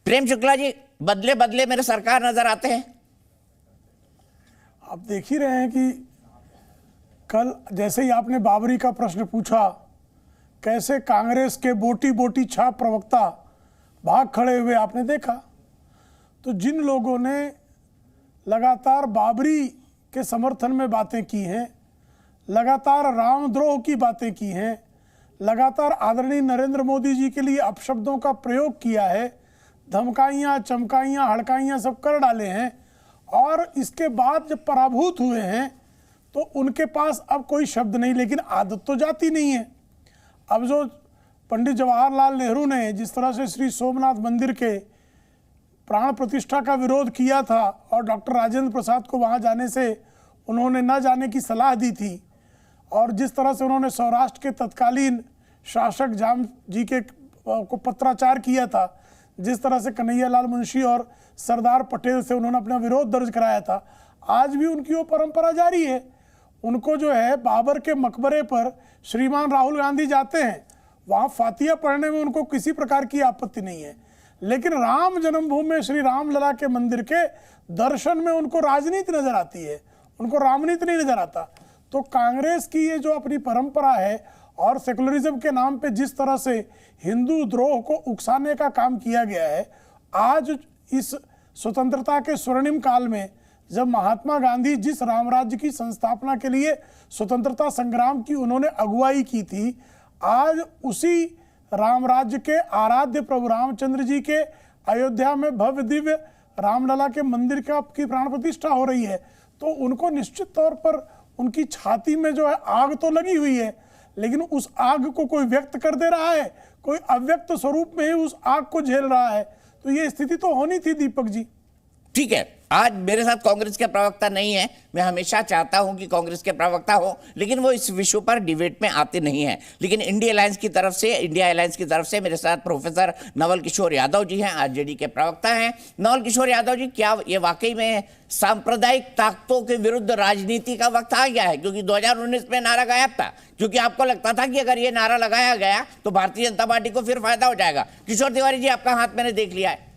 प्रेम शुक्ला जी, बदले बदले मेरे सरकार नजर आते हैं। आप देख ही रहे हैं कि कल जैसे ही आपने बाबरी का प्रश्न पूछा, कैसे कांग्रेस के बोटी बोटी छाप प्रवक्ता भाग खड़े हुए आपने देखा। तो जिन लोगों ने लगातार बाबरी के समर्थन में बातें की हैं, लगातार रामद्रोह की बातें की हैं, लगातार आदरणीय नरेंद्र मोदी जी के लिए अपशब्दों का प्रयोग किया है, धमकाइयाँ, चमकाइयाँ, हड़काइयाँ सब कर डाले हैं, और इसके बाद जब पराभूत हुए हैं तो उनके पास अब कोई शब्द नहीं, लेकिन आदत तो जाती नहीं है। अब जो पंडित जवाहरलाल नेहरू ने जिस तरह से श्री सोमनाथ मंदिर के प्राण प्रतिष्ठा का विरोध किया था और डॉक्टर राजेंद्र प्रसाद को वहां जाने से उन्होंने न जाने की सलाह दी थी, और जिस तरह से उन्होंने सौराष्ट्र के तत्कालीन शासक जाम जी के को पत्राचार किया था, जिस तरह से कन्हैयालाल मुंशी और सरदार पटेल से उन्होंने अपना विरोध दर्ज कराया था, आज भी उनकी वो परंपरा जारी है। उनको जो है बाबर के मकबरे पर श्रीमान राहुल गांधी जाते हैं, वहाँ फातिया पढ़ने में उनको किसी प्रकार की आपत्ति नहीं है, लेकिन राम जन्मभूमि में श्री रामलला के मंदिर के दर्शन में उनको राजनीति नजर आती है, उनको रामनीति नहीं नजर आता। तो कांग्रेस की ये जो अपनी परंपरा है और सेकुलरिज्म के नाम पे जिस तरह से हिंदू द्रोह को उकसाने का काम किया गया है, आज इस स्वतंत्रता के स्वर्णिम काल में जब महात्मा गांधी जिस रामराज्य की संस्थापना के लिए स्वतंत्रता संग्राम की उन्होंने अगुवाई की थी, आज उसी रामराज्य के आराध्य प्रभु रामचंद्र जी के अयोध्या में भव्य दिव्य रामलला के मंदिर की प्राण प्रतिष्ठा हो रही है। तो उनको निश्चित तौर पर उनकी छाती में जो है आग तो लगी हुई है, लेकिन उस आग को कोई व्यक्त कर दे रहा है, कोई अव्यक्त स्वरूप में ही उस आग को झेल रहा है। तो ये स्थिति तो होनी थी दीपक जी। ठीक है, आज मेरे साथ कांग्रेस के प्रवक्ता नहीं है। मैं हमेशा चाहता हूं कि कांग्रेस के प्रवक्ता हो, लेकिन वो इस विषय पर डिबेट में आते नहीं हैं। लेकिन इंडिया अलायंस की तरफ से मेरे साथ प्रोफेसर नवल किशोर यादव जी हैं, आरजेडी के प्रवक्ता हैं। नवल किशोर यादव जी, क्या ये वाकई में सांप्रदायिक ताकतों के विरुद्ध राजनीति का वक्त आ गया है? क्योंकि 2019 में नारा गायब था, क्योंकि आपको लगता था कि अगर ये नारा लगाया गया तो भारतीय जनता पार्टी को फिर फायदा हो जाएगा। किशोर तिवारी जी, आपका हाथ मैंने देख लिया है।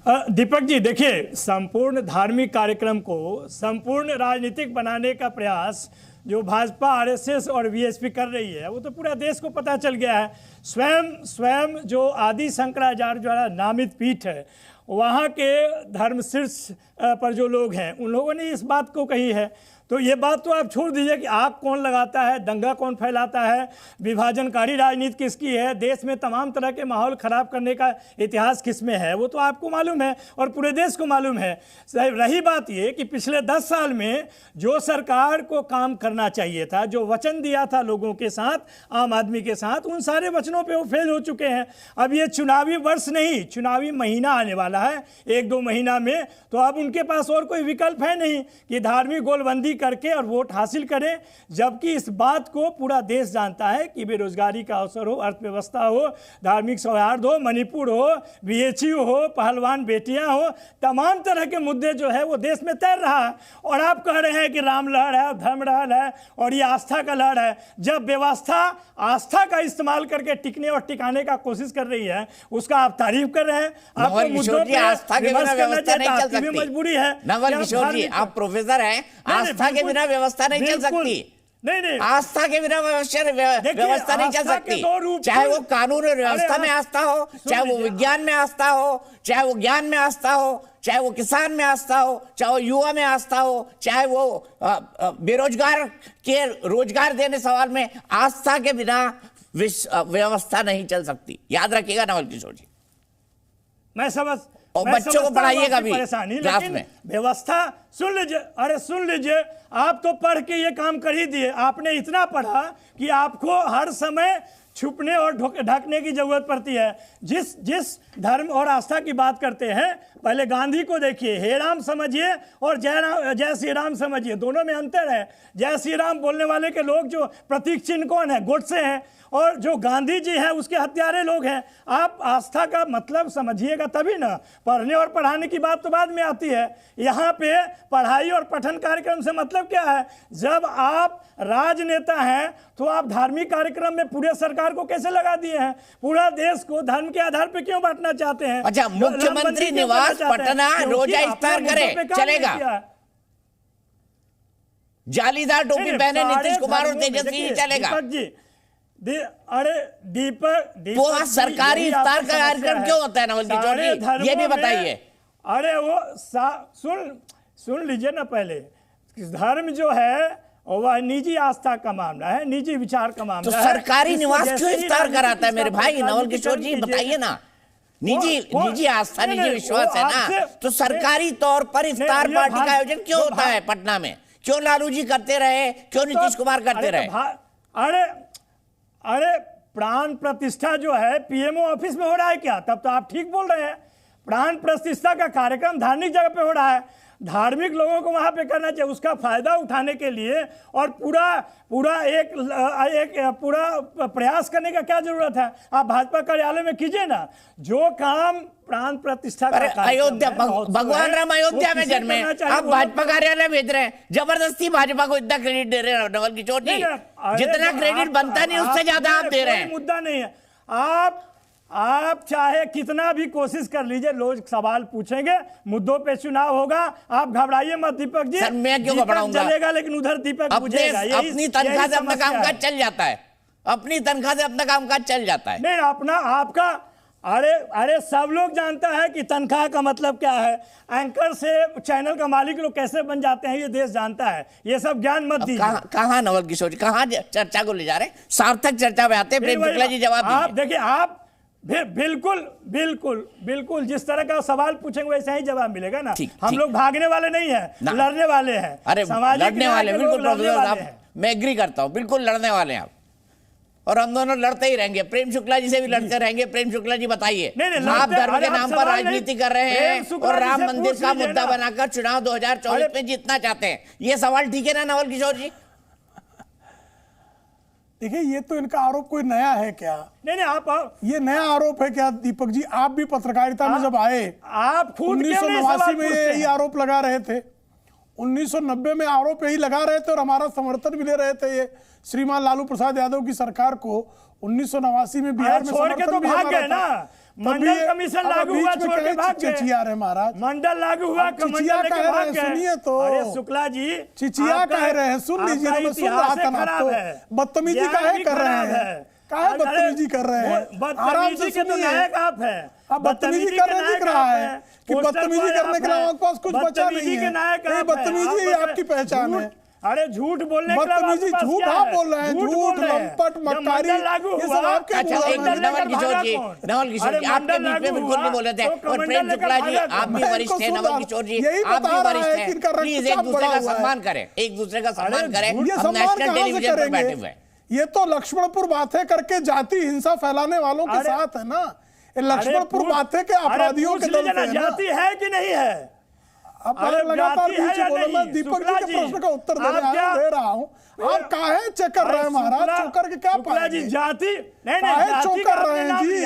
दीपक जी, देखिए, संपूर्ण धार्मिक कार्यक्रम को संपूर्ण राजनीतिक बनाने का प्रयास जो भाजपा, आरएसएस और बीएसपी कर रही है, वो तो पूरा देश को पता चल गया है। स्वयं जो आदि शंकराचार्य द्वारा नामित पीठ है, वहाँ के धर्मशीर्ष पर जो लोग हैं, उन लोगों ने इस बात को कही है। तो ये बात तो आप छोड़ दीजिए कि आग कौन लगाता है, दंगा कौन फैलाता है, विभाजनकारी राजनीति किसकी है, देश में तमाम तरह के माहौल खराब करने का इतिहास किसमें है, वो तो आपको मालूम है और पूरे देश को मालूम है। रही बात ये कि पिछले 10 साल में जो सरकार को काम करना चाहिए था, जो वचन दिया था लोगों के साथ, आम आदमी के साथ, उन सारे वचनों पर वो फेल हो चुके हैं। अब ये चुनावी वर्ष नहीं, चुनावी महीना आने वाला है 1-2 महीना में, तो अब उनके पास और कोई विकल्प है नहीं कि धार्मिक गोलबंदी करके और वोट हासिल करें। जबकि इस बात को पूरा देश जानता है कि बेरोजगारी का अवसर हो, अर्थव्यवस्था हो, धार्मिक सौहार्द हो, मणिपुर हो, बीएचयू हो, पहलवान बेटियां हो, तमाम तरह के मुद्दे जो है वो देश में तैर रहा है। और आप कह रहे हैं कि राम लहर है, धर्म लहर है और ये आस्था का लहर है। जब व्यवस्था आस्था का इस्तेमाल करके टिकने और टिकाने का कोशिश कर रही है, उसका आप तारीफ कर रहे हैं। आपको मुद्दों पर आस्था के बिना व्यवस्था नहीं चल सकती। मजबूरी है। नवल किशोर जी, आप प्रोफेसर हैं, आस्था के बिना व्यवस्था नहीं चल सकती। नहीं, आस्था के बिना व्यवस्था नहीं चल सकती। चाहे वो कानून और व्यवस्था में आस्था हो, चाहे वो विज्ञान में आस्था हो, चाहे वो ज्ञान में आस्था हो, चाहे वो किसान में आस्था हो, चाहे वो युवा में आस्था हो, चाहे वो बेरोजगार के रोजगार देने सवाल में, आस्था के बिना व्यवस्था नहीं चल सकती। याद रखिएगा नवल किशोर जी। मैं समझ और बच्चों को पढ़ाइएगा भी परेशानी, क्लास लेकिन में। व्यवस्था सुन लीजिए, अरे सुन लीजिए, आप तो पढ़ के ये काम कर ही दिए। आपने इतना पढ़ा कि आपको हर समय छुपने और ढकने की जरूरत पड़ती है। जिस धर्म और आस्था की बात करते हैं, पहले गांधी को देखिए, हे राम समझिए और जय श्री राम समझिए, दोनों में अंतर है। जय श्री राम बोलने वाले के लोग जो प्रतीक चिन्ह कौन है? गोडसे हैं, और जो गांधी जी हैं उसके हत्यारे लोग हैं। आप आस्था का मतलब समझिएगा तभी ना। पढ़ने और पढ़ाने की बात तो बाद में आती है। यहाँ पे पढ़ाई और पठन कार्यक्रम से मतलब क्या है? जब आप राजनेता हैं तो आप धार्मिक कार्यक्रम में पूरे सरकार सरकार को कैसे लगा दिए हैं? पूरा देश को धर्म के आधार पे क्यों बांटना चाहते हैं? अच्छा, मुख्यमंत्री निवास पटना रोजा इफ्तार करे, चलेगा? जालीदार टोपी पहने नीतीश कुमार और तेजस्वी जी, चलेगा? दीपक जी, अरे दीपक तो वहाँ सरकारी इफ्तार का कार्यक्रम क्यों होता है नवल किशोर जी, ये भी बताइए। अरे वो सुन लीजिए ना, पहले धर्म जो है वह निजी आस्था का मामला है, निजी विचार का मामला तो है। सरकारी निवास क्यों इफ्तार कराता है मेरे भाई? नवल किशोर जी बताइए ना, निजी आस्था, निजी विश्वास है ना, तो सरकारी तौर पर इफ्तार पार्टी का आयोजन क्यों होता है पटना में? क्यों लालू जी करते रहे, क्यों नीतीश कुमार करते रहे? अरे प्राण प्रतिष्ठा जो है पीएमओ ऑफिस में हो रहा है क्या? तब तो आप ठीक बोल रहे हैं। प्राण प्रतिष्ठा का कार्यक्रम धार्मिक जगह पे हो रहा है, धार्मिक लोगों को वहां पे करना चाहिए। उसका फायदा उठाने के लिए और पूरा प्रयास करने का क्या जरूरत है? आप भाजपा कार्यालय में कीजिए ना, जो काम प्राण प्रतिष्ठा का अयोध्या, भगवान राम अयोध्या में जन्मे, आप भाजपा कार्यालय भेज रहे हैं, जबरदस्ती भाजपा को इतना क्रेडिट दे रहे हैं नवल किशोर जी। जितना क्रेडिट बनता नहीं उससे ज्यादा आप दे रहे हैं। मुद्दा नहीं है, आप चाहे कितना भी कोशिश कर लीजिए, लोग सवाल पूछेंगे, मुद्दों पे चुनाव होगा, आप घबराइए मत दीपक जी। सर मैं क्यों घबराऊंगा? चलेगा लेकिन उधर दीपक पूछेगा। अपनी तनख्वाह से अपना कामकाज चल जाता है, अपनी तनख्वाह से अपना कामकाज चल जाता है। नहीं अपना आपका, अरे सब लोग जानता है कि तनख्वाह का मतलब क्या है, एंकर से चैनल का मालिक लोग कैसे बन जाते हैं, ये देश जानता है। ये सब ज्ञान मत दीजिए। कहाँ नवल किशोर जी, कहाँ चर्चा को ले जा रहे हैं? सार्थक चर्चा में आते हैं। प्रेम शुक्ला जी जवाब आप देखिए, आप बिल्कुल जिस तरह का सवाल पूछेंगे वैसे ही जवाब मिलेगा ना। हम लोग भागने वाले नहीं है, लड़ने वाले हैं। अरे लड़ने वाले, बिल्कुल प्रोफेसर साहब, मैं एग्री करता हूँ, बिल्कुल लड़ने वाले हैं आप, और हम दोनों लड़ते ही रहेंगे। प्रेम शुक्ला जी से भी लड़ते रहेंगे। प्रेम शुक्ला जी बताइए, आप धर्म के नाम पर राजनीति कर रहे हैं और राम मंदिर का मुद्दा बनाकर चुनाव 2024 में जीतना चाहते हैं, ये सवाल ठीक है ना नवल किशोर जी? देखिए, ये तो इनका आरोप कोई नया है क्या? नहीं आप ये नया आरोप है क्या दीपक जी? आप भी पत्रकारिता में जब आए, आप खुद 1989 में यही आरोप लगा रहे थे, 1990 में आरोप यही लगा रहे थे और हमारा समर्थन भी ले रहे थे। ये श्रीमान लालू प्रसाद यादव की सरकार को 1989 में बिहार में छोड़ के तो भाग गए ना, मंडल कमीशन लागू हुआ, छोड़ के भाग गए। चिचिया रहे महाराज, मंडल लागू हुआ, चिचिया कह रहे हैं, सुनिए तो। अरे शुक्ला जी, चिचिया कह रहे हैं, सुन लीजिए ना, मैं सुन रहा था ना। तो बदतमीजी काहे कर रहे हैं? काहे बदतमीजी कर रहे हैं? आराम से सुनिए। आप है, बदतमीजी कर रहे दिख रहा है कि बदतमीजी करने के अलावा पास कुछ बचा नहीं है। बदतमीजी आपकी पहचान है। अरे झूठ बोलने के बदतमीजी, झूठ आप बोल रहे हैं, झूठ, लंपट, मक्कारी, ये सब आपके। नवल किशोर जी आपके बीच में बिल्कुल नहीं बोले थे। और प्रेम शुक्ला जी आप भी वरिष्ठ हैं, नवल किशोर जी आप भी वरिष्ठ हैं, प्लीज एक दूसरे का सम्मान करें, एक दूसरे का सम्मान करें। हम नेशनल टेलीविजन पर बैठे हुए हैं। ये तो लक्ष्मणपुर बातें करके जाति हिंसा फैलाने वालों के साथ है ना। लक्ष्मणपुर बातें के अपराधियों के दल पे जाति है कि नहीं है? अब लगातार मैं दीपक जी के प्रश्न का उत्तर दे रहा हूँ। आप काहे चेक कर रहे हैं महाराज? चोकर के क्या पाएंगे? जाति काहे चोक कर रहे हैं जी?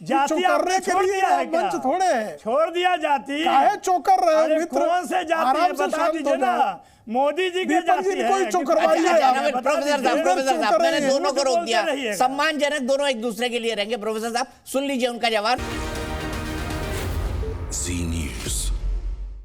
जाति करने के लिए मंच थोड़े है, छोड़ दिया जाति। काहे चोक कर रहे हो मित्र? कौन से जाति है बता दीजिए ना। मोदी जी के जाति है, कोई चोकरवाई है? प्रोफेसर साहब मैंने दोनों को रोक दिया, सम्मानजनक दोनों एक दूसरे के लिए रहेंगे। प्रोफेसर साहब सुन लीजिए उनका जवाब।